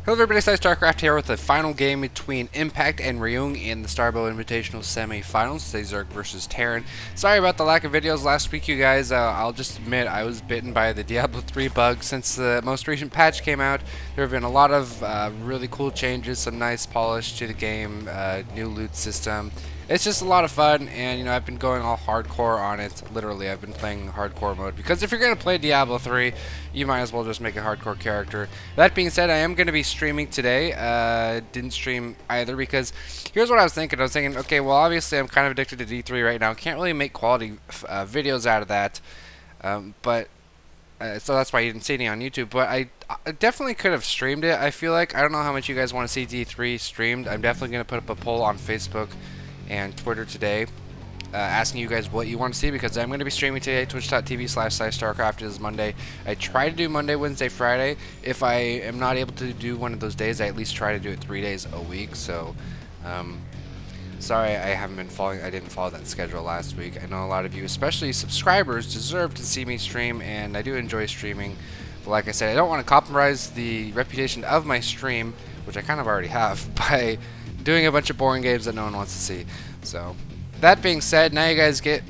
Hello everybody, PsyStarcraft here with the final game between Impact and Ryuong in the Starbow Invitational semi-finals, Zerg versus Terran. Sorry about the lack of videos last week, you guys. I'll just admit I was bitten by the Diablo 3 bug. Since the most recent patch came out, there have been a lot of really cool changes, some nice polish to the game, new loot system. It's just a lot of fun, and you know, I've been going all hardcore on it. Literally, I've been playing hardcore mode because if you're going to play Diablo 3, you might as well just make a hardcore character. That being said, I am going to be streaming today. Didn't stream either because here's what I was thinking. Okay, well, obviously I'm kind of addicted to D3 right now. Can't really make quality videos out of that, so that's why you didn't see any on YouTube. But I definitely could have streamed it. I feel like I don't know how much you guys want to see D3 streamed. I'm definitely going to put up a poll on Facebook and Twitter today, asking you guys what you want to see, because I'm going to be streaming today, twitch.tv/PsyStarcraft. It is Monday. I try to do Monday, Wednesday, Friday. If I am not able to do one of those days, I at least try to do it 3 days a week. So, sorry I haven't been following. I didn't follow that schedule last week. I know a lot of you, especially subscribers, deserve to see me stream, and I do enjoy streaming. But like I said, I don't want to compromise the reputation of my stream, which I kind of already have, by doing a bunch of boring games that no one wants to see. So, that being said, now you guys get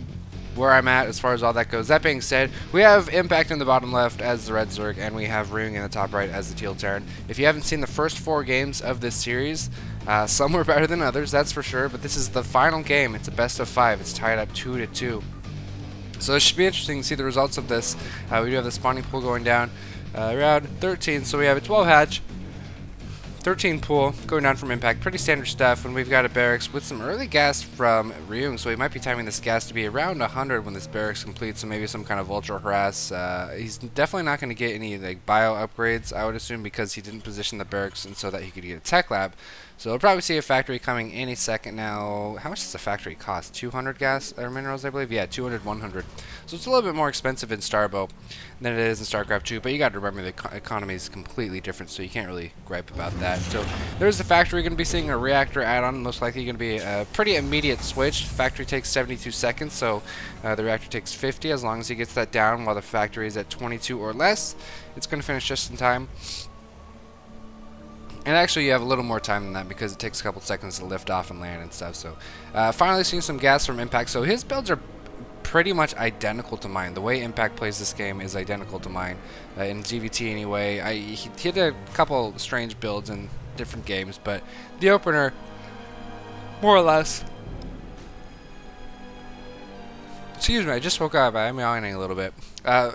where I'm at as far as all that goes. That being said, we have Impact in the bottom left as the red Zerg, and we have Ryuong in the top right as the teal Terran. If you haven't seen the first 4 games of this series, some were better than others, that's for sure, but this is the final game. It's a best of 5. It's tied up 2-2. So it should be interesting to see the results of this. We do have the spawning pool going down around 13, so we have a 12 hatch. 13 pool going down from Impact, pretty standard stuff. And we've got a barracks with some early gas from Ryuong, so we might be timing this gas to be around 100 when this barracks completes, so maybe some kind of vulture harass. He's definitely not going to get any like bio upgrades, I would assume, because he didn't position the barracks and so that he could get a tech lab. So we'll probably see a factory coming any second now. How much does a factory cost? 200 gas or minerals, I believe? Yeah, 200, 100. So it's a little bit more expensive in Starbow than it is in StarCraft 2, but you got to remember the economy is completely different, so you can't really gripe about that. So there's the factory. Going to be seeing a reactor add-on, most likely going to be a pretty immediate switch. Factory takes 72 seconds, so the reactor takes 50. As long as he gets that down while the factory is at 22 or less, it's going to finish just in time. And actually, you have a little more time than that because it takes a couple seconds to lift off and land and stuff. So, finally seeing some gas from Impact. So his builds are pretty much identical to mine. The way Impact plays this game is identical to mine in ZvT anyway. He did a couple strange builds in different games, but the opener, more or less. Excuse me, I just woke up. I'm yawning a little bit.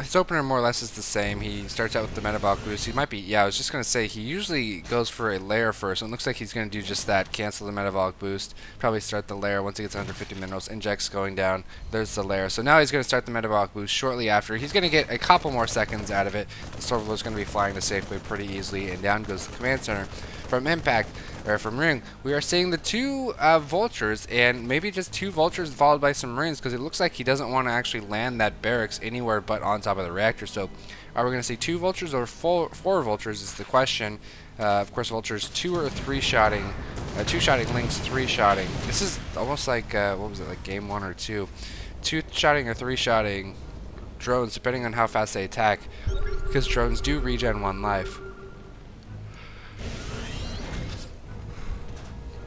His opener more or less is the same. He starts out with the metabolic boost. He might be, yeah, I was just going to say, he usually goes for a lair first, and it looks like he's going to do just that, cancel the metabolic boost, probably start the lair once he gets 150 minerals, injects going down, there's the lair. So now he's going to start the metabolic boost shortly after. He's going to get a couple more seconds out of it. The Silverlord is going to be flying to safely pretty easily, and down goes the command center. From Impact, or from Ryuong, we are seeing the 2 vultures, and maybe just 2 vultures followed by some marines, because it looks like he doesn't want to actually land that barracks anywhere but on top of the reactor. So are we going to see 2 vultures or 4 vultures is the question. Of course, vultures 2 or 3 shotting, 2 shotting links, 3 shotting. This is almost like what was it, like game 1 or 2? 2 shotting or 3 shotting drones, depending on how fast they attack, because drones do regen 1 life.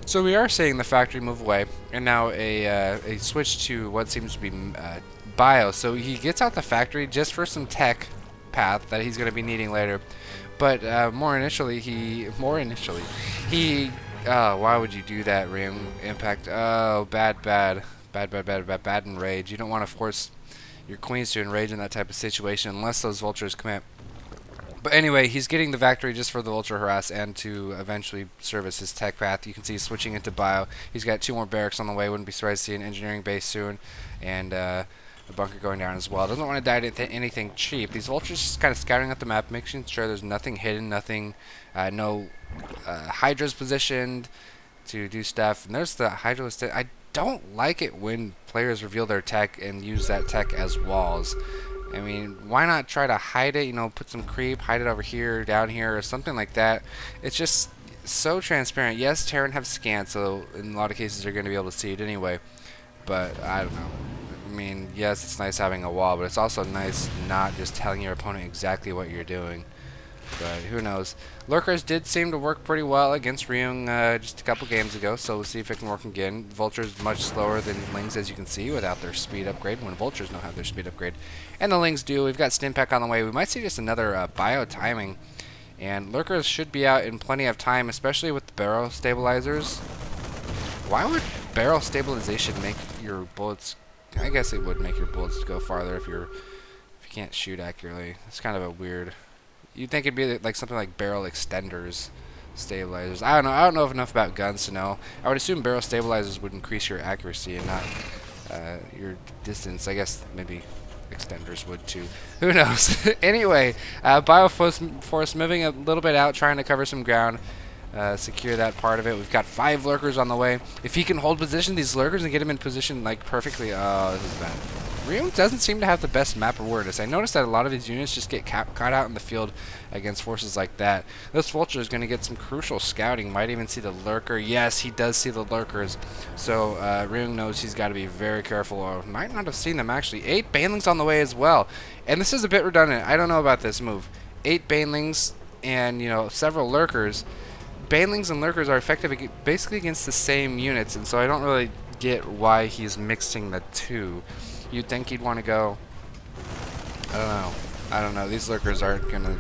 So we are seeing the factory move away, and now a switch to what seems to be bio. So he gets out the factory just for some tech path that he's going to be needing later. But more initially, why would you do that, Ryuong? Impact? Oh, bad enrage. You don't want to force your queens to enrage in that type of situation unless those vultures commit. But anyway, he's getting the factory just for the vulture harass and to eventually service his tech path. You can see he's switching into bio. He's got 2 more barracks on the way. Wouldn't be surprised to see an engineering base soon, and a bunker going down as well. Doesn't want to die to anything cheap. These vultures just kind of scouting out the map, making sure there's nothing hidden, nothing, no hydras positioned to do stuff. And there's the hydra. I don't like it when players reveal their tech and use that tech as walls. I mean, why not try to hide it, you know, put some creep, hide it over here, down here, or something like that. It's just so transparent. Yes, Terran have scan, so in a lot of cases you're going to be able to see it anyway. But, I don't know. I mean, yes, it's nice having a wall, but it's also nice not just telling your opponent exactly what you're doing. But who knows? Lurkers did seem to work pretty well against Ryuong just a couple games ago, so we'll see if it can work again. Vulture's much slower than Lings, as you can see, without their speed upgrade, when Vultures don't have their speed upgrade. And the Lings do. We've got Stimpack on the way. We might see just another bio timing. And Lurkers should be out in plenty of time, especially with the barrel stabilizers. Why would barrel stabilization make your bullets... I guess it would make your bullets go farther if you can't shoot accurately. It's kind of a weird... You'd think it'd be like something like barrel extenders, stabilizers. I don't know. I don't know enough about guns to know. I would assume barrel stabilizers would increase your accuracy and not your distance. I guess maybe extenders would too. Who knows? Anyway, Bioforce moving a little bit out, trying to cover some ground. Secure that part of it. We've got 5 lurkers on the way. If he can hold position, these lurkers, and get him in position like perfectly. Oh, this is bad. Ryuong doesn't seem to have the best map awareness. I noticed that a lot of his units just get caught out in the field against forces like that. This Vulture is going to get some crucial scouting. Might even see the lurker. Yes, he does see the lurkers. So Ryuong knows he's got to be very careful. Or might not have seen them actually. 8 Banelings on the way as well. And this is a bit redundant. I don't know about this move. 8 Banelings and several lurkers. Banelings and lurkers are effective basically against the same units, and so I don't really get why he's mixing the two. You'd think he'd want to go... I don't know. These lurkers aren't going to...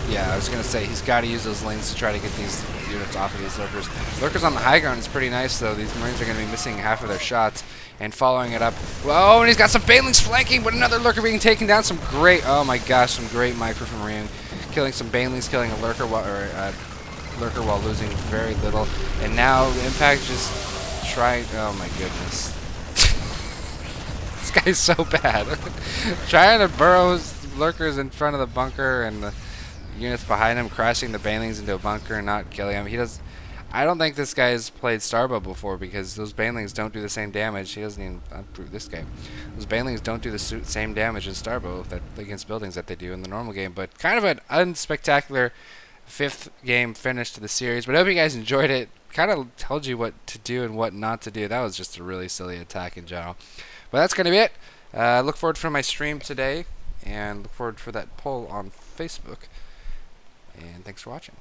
Yeah, I was going to say, he's got to use those lanes to try to get these units off of these lurkers. Lurkers on the high ground is pretty nice, though. These Marines are going to be missing half of their shots. And following it up... Whoa, and he's got some Banelings flanking, but another lurker being taken down. Some great... Oh my gosh, some great micro from Ryuong. Killing some Banelings, killing a lurker while losing very little. And now Impact just trying... Oh my goodness. This guy's so bad. Trying to burrow lurkers in front of the bunker and the units behind him, crashing the Banelings into a bunker and not killing him. He does... I don't think this guy's played Starbow before, because those Banelings don't do the same damage. He doesn't even prove this game. Those Banelings don't do the same damage in Starbow against buildings that they do in the normal game. But kind of an unspectacular 5th game finish to the series. But I hope you guys enjoyed it. Kind of told you what to do and what not to do. That was just a really silly attack in general. But that's going to be it. Look forward for my stream today. And look forward for that poll on Facebook. And thanks for watching.